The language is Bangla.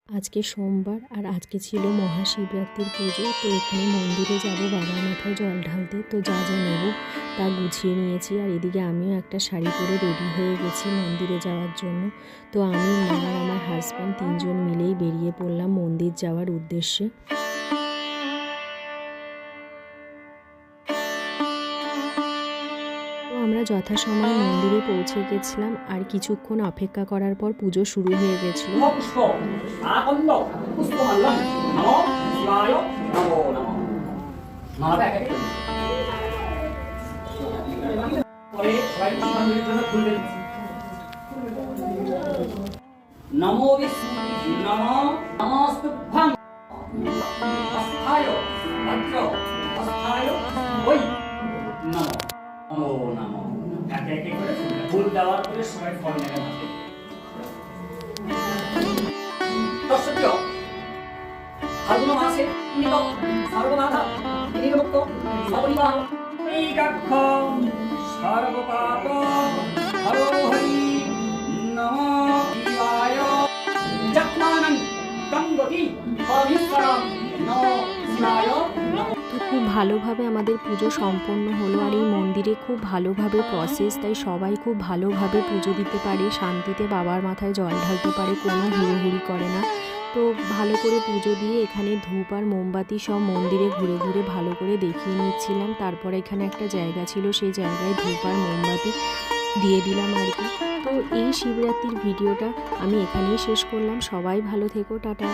आज के सोमवार और आज के छिलो महाशिवरात्रि पुजो। तो एखाने मंदिरे जाबो बाबार माथाय जल ढालते। तो जा जा नेब ता गुछिए निएछि और एदिके आमिও একটা শাড়ি পরে রেডি হয়ে গেছি মন্দিরে যাওয়ার জন্য। তো আমি মা আর আমার হাজব্যান্ড তিনজন মিলেই বেরিয়ে পড়লাম মন্দির যাওয়ার উদ্দেশ্যে। আমরা যথাসময়ে মন্দিরে পৌঁছে গেছিলাম আর কিছুক্ষণ অপেক্ষা করার পর পুজো শুরু হয়ে গেছিল। नमो विष्णु नमो नमस्तुभ्यं अस्थाय वज्र अस्थाय वै नमो नमो नमो একে একে করে ফুল দেওয়ার পরে সবাই ফল নেবে হাতে। দর্শক ফাল্গুন মাসে নিত সর্ববাধা নির্মুক্ত সপরিবার ঐকাক্ষ সর্বপাপ হরো হরি নমঃ শিবায় যত্মানং তঙ্গতি পরমেশ্বরং নমঃ শিবায়। তো খুব ভালোভাবে আমাদের পুজো সম্পন্ন হলো আর এই মন্দিরে খুব ভালোভাবে প্রসেস, তাই সবাই খুব ভালোভাবে পুজো দিতে পারে, শান্তিতে বাবার মাথায় জল ঢালতে পারে, কোনো হুড়োহুড়ি করে না। তো ভালো করে পুজো দিয়ে এখানে ধূপ আর মোমবাতি সব মন্দিরে ঘুরে ঘুরে ভালো করে দেখিয়ে নিচ্ছিলাম। তারপরে এখানে একটা জায়গা ছিল, সেই জায়গায় ধূপ আর মোমবাতি দিয়ে দিলাম আর কি। তো এই শিবরাত্রির ভিডিওটা আমি এখানেই শেষ করলাম। সবাই ভালো থেকো, টাটা।